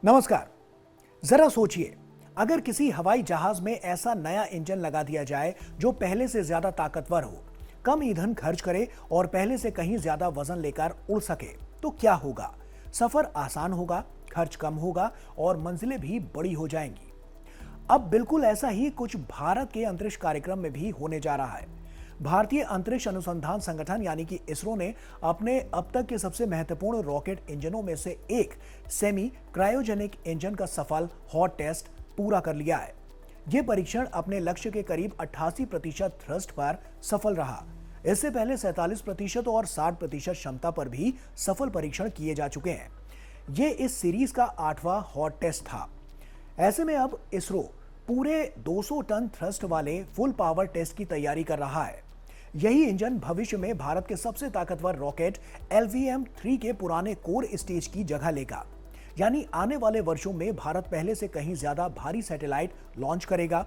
नमस्कार। जरा सोचिए, अगर किसी हवाई जहाज में ऐसा नया इंजन लगा दिया जाए जो पहले से ज्यादा ताकतवर हो, कम ईंधन खर्च करे और पहले से कहीं ज्यादा वजन लेकर उड़ सके, तो क्या होगा? सफर आसान होगा, खर्च कम होगा और मंजिलें भी बड़ी हो जाएंगी। अब बिल्कुल ऐसा ही कुछ भारत के अंतरिक्ष कार्यक्रम में भी होने जा रहा है। भारतीय अंतरिक्ष अनुसंधान संगठन यानी कि इसरो ने अपने अब तक के सबसे महत्वपूर्ण रॉकेट इंजनों में से एक सेमी क्रायोजेनिक इंजन का सफल हॉट टेस्ट पूरा कर लिया है। यह परीक्षण अपने लक्ष्य के करीब 88% थ्रस्ट पर सफल रहा। इससे पहले 47% और 60% क्षमता पर भी सफल परीक्षण किए जा चुके हैं। यह इस सीरीज का 8वां हॉट टेस्ट था। ऐसे में अब इसरो पूरे 200 टन थ्रस्ट वाले फुल पावर टेस्ट की तैयारी कर रहा है। यही इंजन भविष्य में भारत के सबसे ताकतवर रॉकेट LVM-3 के पुराने कोर स्टेज की जगह लेगा। यानी आने वाले वर्षों में भारत पहले से कहीं ज्यादा भारी सैटेलाइट लॉन्च करेगा,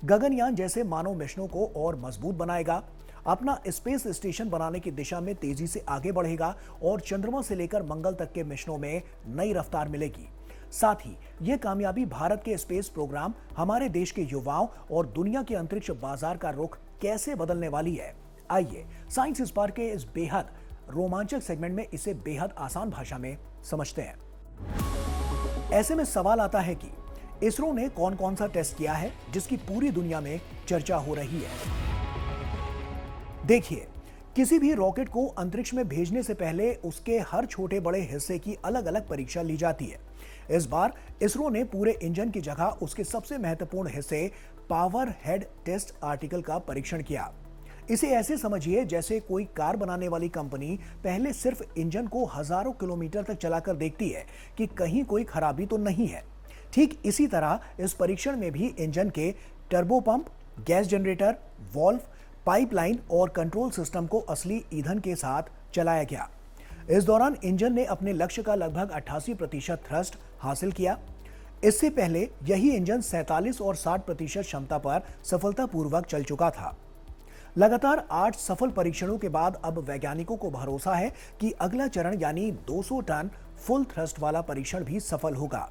गगनयान जैसे मानव मिशनों को और मजबूत बनाएगा, अपना स्पेस स्टेशन बनाने की दिशा में तेजी से आगे बढ़ेगा और चंद्रमा से लेकर मंगल तक के मिशनों में नई रफ्तार मिलेगी। साथ ही यह कामयाबी भारत के स्पेस प्रोग्राम हमारे देश के युवाओं और दुनिया के अंतरिक्ष बाजार का रुख कैसे बदलने वाली है, आइए साइंस स्पार्क के इस बेहद रोमांचक सेगमेंट में इसे बेहद आसान भाषा में समझते हैं। ऐसे में सवाल आता है कि इसरो ने कौन कौन सा टेस्ट किया है जिसकी पूरी दुनिया में चर्चा हो रही है। देखिए, किसी भी रॉकेट को अंतरिक्ष में भेजने से पहले उसके हर छोटे बड़े हिस्से की अलग अलग परीक्षा ली जाती है। इस बार इसरो ने पूरे इंजन की जगह उसके सबसे महत्वपूर्ण हिस्से पावर हेड टेस्ट आर्टिकल का परीक्षण किया। इसे ऐसे समझिए जैसे कोई कार बनाने वाली कंपनी पहले सिर्फ इंजन को हजारों किलोमीटर तक चलाकर देखती है कि कहीं कोई खराबी तो नहीं है। ठीक इसी तरह इस परीक्षण में भी इंजन के turbo pump, gas generator, valve, pipeline और कंट्रोल सिस्टम को असली ईंधन के साथ चलाया गया। इस दौरान इंजन ने अपने लक्ष्य का लगभग 88% थ्रस्ट हासिल किया। इससे पहले यही इंजन 47 और 60% क्षमता पर सफलतापूर्वक चल चुका था। लगातार 8 सफल परीक्षणों के बाद अब वैज्ञानिकों को भरोसा है कि अगला चरण यानी 200 टन फुल थ्रस्ट वाला परीक्षण भी सफल होगा।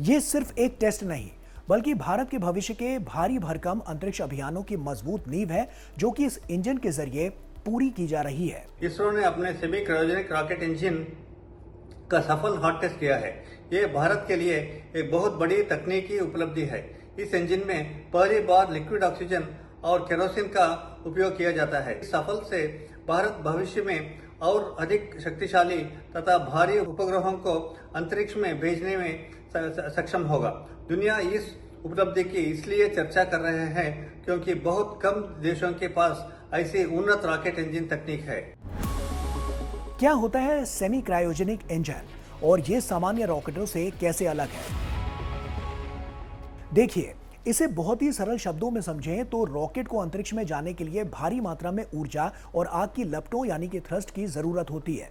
यह सिर्फ एक टेस्ट नहीं, बल्कि भारत के भविष्य के भारी भरकम अंतरिक्ष अभियानों की मजबूत नींव है, जो कि इस इंजन के जरिए पूरी की जा रही है। इसरो ने अपने सेमी क्रायोजेनिक रॉकेट इंजन का सफल हॉट टेस्ट किया है। ये भारत के लिए एक बहुत बड़ी तकनीकी उपलब्धि है। इस इंजन में पहली बार लिक्विड ऑक्सीजन और केरोसिन का उपयोग किया जाता है। इस सफल से भारत भविष्य में और अधिक शक्तिशाली तथा भारी उपग्रहों को अंतरिक्ष में भेजने में सक्षम होगा। दुनिया इस उपलब्धि की इसलिए चर्चा कर रहे हैं क्योंकि बहुत कम देशों के पास ऐसी उन्नत रॉकेट इंजन तकनीक है। क्या होता है सेमी क्रायोजेनिक इंजन और ये सामान्य रॉकेटों से कैसे अलग है? देखिए, इसे बहुत ही सरल शब्दों में समझें तो रॉकेट को अंतरिक्ष में जाने के लिए भारी मात्रा में ऊर्जा और आग की लपटों यानी कि थ्रस्ट की जरूरत होती है।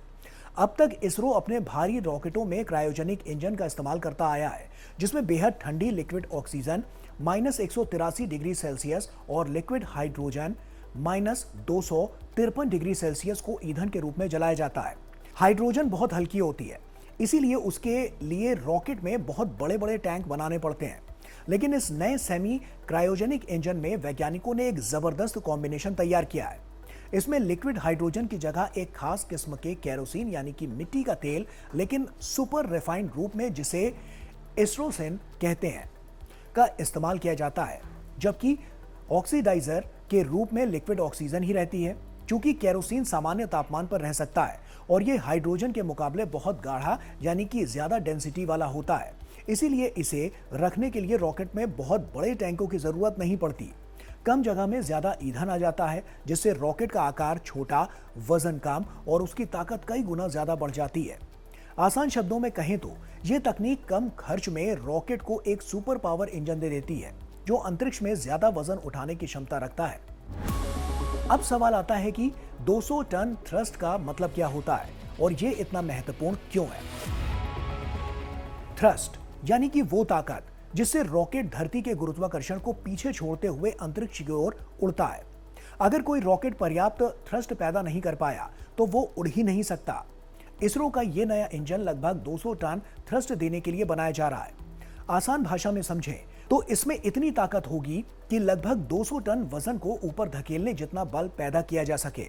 अब तक इसरो अपने भारी रॉकेटों में क्रायोजेनिक इंजन का इस्तेमाल करता आया है, जिसमें बेहद ठंडी लिक्विड ऑक्सीजन -183 डिग्री सेल्सियस और लिक्विड हाइड्रोजन -253 डिग्री सेल्सियस को ईंधन के रूप में जलाया जाता है। हाइड्रोजन बहुत हल्की होती है, इसीलिए उसके लिए रॉकेट में बहुत बड़े बड़े टैंक बनाने पड़ते हैं। लेकिन इस नए सेमी क्रायोजेनिक इंजन में वैज्ञानिकों ने एक जबरदस्त कॉम्बिनेशन तैयार किया है। इसमें लिक्विड हाइड्रोजन की जगह एक खास किस्म के केरोसिन यानी कि मिट्टी का तेल, लेकिन सुपर रिफाइंड रूप में, जिसे एस्ट्रोसिन कहते हैं, का इस्तेमाल किया जाता है, जबकि ऑक्सीडाइजर के रूप में लिक्विड ऑक्सीजन ही रहती है। चूंकि केरोसिन सामान्य तापमान पर रह सकता है और यह हाइड्रोजन के मुकाबले बहुत गाढ़ा यानी कि ज्यादा डेंसिटी वाला होता है, इसीलिए इसे रखने के लिए रॉकेट में बहुत बड़े टैंकों की जरूरत नहीं पड़ती। कम जगह में ज्यादा ईंधन आ जाता है, जिससे रॉकेट का आकार छोटा, वजन कम और उसकी ताकत कई गुना ज्यादा बढ़ जाती है। आसान शब्दों में कहें तो यह तकनीक कम खर्च में रॉकेट को एक सुपर पावर इंजन दे देती है, जो अंतरिक्ष में ज्यादा वजन उठाने की क्षमता रखता है। अब सवाल आता है कि 200 टन थ्रस्ट का मतलब क्या होता है और यह इतना महत्वपूर्ण क्यों है? थ्रस्ट यानी कि वो ताकत जिससे रॉकेट धरती के गुरुत्वाकर्षण को पीछे छोड़ते हुए अंतरिक्ष की ओर उड़ता है। अगर कोई रॉकेट पर्याप्त थ्रस्ट पैदा नहीं कर पाया तो वो उड़ ही नहीं सकता। इसरो का ये नया इंजन लगभग 200 टन थ्रस्ट देने के लिए बनाया जा रहा है। आसान भाषा में समझें तो इसमें इतनी ताकत होगी कि लगभग 200 टन वजन को ऊपर धकेलने जितना बल पैदा किया जा सके।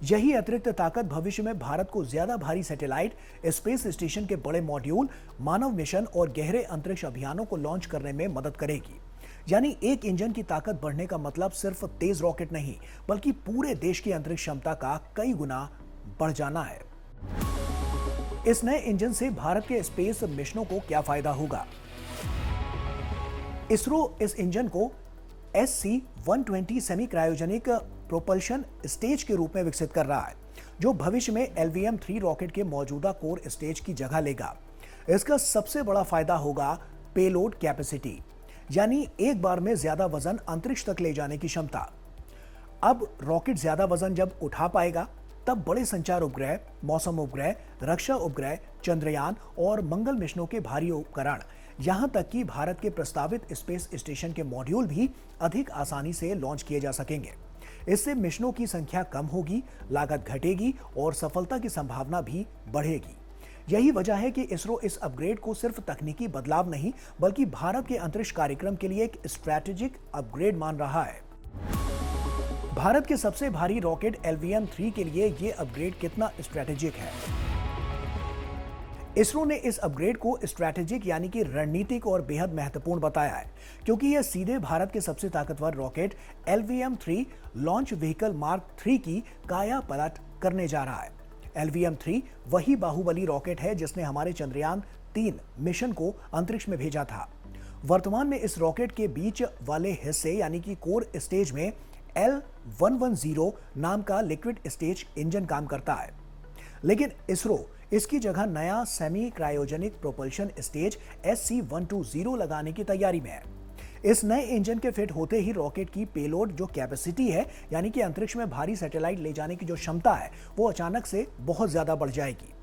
यही अतिरिक्त ताकत भविष्य में भारत को ज्यादा भारी सैटेलाइट, स्पेस स्टेशन के बड़े मॉड्यूल, मानव मिशन और गहरे अंतरिक्ष अभियानों को लॉन्च करने में मदद करेगी। यानी एक इंजन की ताकत बढ़ने का मतलब सिर्फ तेज रॉकेट नहीं, बल्कि पूरे देश की अंतरिक्ष क्षमता का कई गुना बढ़ जाना है। इस नए इंजन से भारत के स्पेस मिशनों को क्या फायदा होगा? इसरो इस इंजन को SC-120 semi cryogenic propulsion stage के रूप में विकसित कर रहा है, जो भविष्य में LVM-3 रॉकेट के मौजूदा कोर स्टेज की जगह लेगा। इसका सबसे बड़ा फायदा होगा पेलोड कैपेसिटी, यानी एक बार में ज्यादा वजन अंतरिक्ष तक ले जाने की क्षमता। अब रॉकेट ज्यादा वजन जब उठा पाएगा, तब बड़े संचार उपग्रह, मौसम उपग्रह, रक्षा उपग्रह, चंद्रयान और मंगल मिशनों के भारी उपकरण, यहां तक कि भारत के प्रस्तावित स्पेस स्टेशन के मॉड्यूल भी अधिक आसानी से लॉन्च किए जा सकेंगे। इससे मिशनों की संख्या कम होगी, लागत घटेगी और सफलता की संभावना भी बढ़ेगी। यही वजह है कि इसरो इस अपग्रेड को सिर्फ तकनीकी बदलाव नहीं, बल्कि भारत के अंतरिक्ष कार्यक्रम के लिए एक स्ट्रैटेजिक अपग्रेड मान रहा है। भारत के सबसे भारी रॉकेट LVM-3 के लिए यह अपग्रेड कितना स्ट्रैटेजिक है? इसरो ने इस अपग्रेड को स्ट्रैटेजिक यानी कि रणनीतिक और बेहद महत्वपूर्ण बताया है, क्योंकि यह सीधे भारत के सबसे ताकतवर rocket LVM-3 launch vehicle mark 3 की काया पलट करने जा रहा है। LVM-3 वही बाहुबली रॉकेट है जिसने हमारे चंद्रयान 3 मिशन को अंतरिक्ष में भेजा था। वर्तमान में इस रॉकेट के बीच वाले हिस्से यानी कि कोर स्टेज में L110 नाम का लिक्विड स्टेज इंजन काम करता है, लेकिन इसरो इसकी जगह नया semi cryogenic propulsion stage SC-120 लगाने की तैयारी में है। इस नए इंजन के फिट होते ही रॉकेट की पेलोड जो कैपेसिटी है, यानी कि अंतरिक्ष में भारी सैटेलाइट ले जाने की जो क्षमता है, वो अचानक से बहुत ज्यादा बढ़ जाएगी।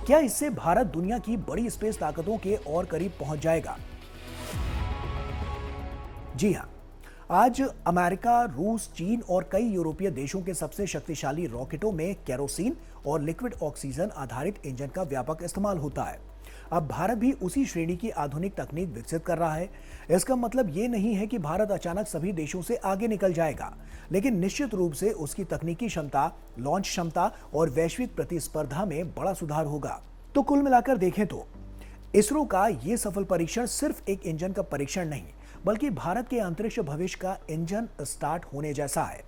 क्या इससे भारत दुनिया की बड़ी स्पेस ताकतों के और करीब पहुंच जाएगा? जी हां, आज अमेरिका, रूस, चीन और कई यूरोपीय देशों के सबसे शक्तिशाली रॉकेटों में केरोसिन और लिक्विड ऑक्सीजन आधारित इंजन का व्यापक इस्तेमाल होता है। अब भारत भी उसी श्रेणी की आधुनिक तकनीक विकसित कर रहा है। इसका मतलब ये नहीं है कि भारत अचानक सभी देशों से आगे निकल जाएगा, लेकिन निश्चित रूप से उसकी तकनीकी क्षमता, लॉन्च क्षमता और वैश्विक प्रतिस्पर्धा में बड़ा सुधार होगा। तो कुल मिलाकर देखें तो इसरो का ये सफल परीक्षण सिर्फ एक इंजन का परीक्षण नहीं, बल्कि भारत के अंतरिक्ष भविष्य का इंजन स्टार्ट होने जैसा है।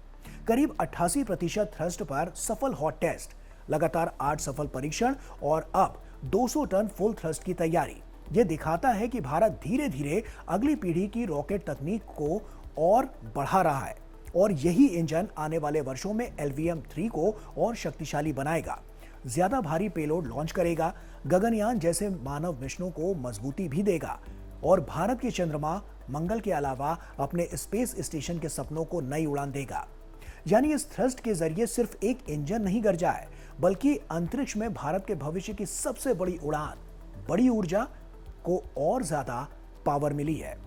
करीब 88% थ्रस्ट पर सफल हॉट टेस्ट, लगातार 8 सफल परीक्षण और अब 200 टन फुल थ्रस्ट की तैयारी। ये दिखाता है कि भारत धीरे धीरे अगली पीढ़ी की रॉकेट तकनीक को और बढ़ा रहा है, और यही इंजन आने वाले वर्षों में LVM-3 को और शक्तिशाली बनाएगा, ज्यादा भारी पेलोड लॉन्च करेगा, गगनयान जैसे मानव मिशनों को मजबूती भी देगा और भारत के चंद्रमा, मंगल के अलावा अपने स्पेस स्टेशन के सपनों को नई उड़ान देगा। यानी इस थ्रस्ट के जरिए सिर्फ एक इंजन नहीं गरजा है, बल्कि अंतरिक्ष में भारत के भविष्य की सबसे बड़ी उड़ान, बड़ी ऊर्जा को और ज्यादा पावर मिली है।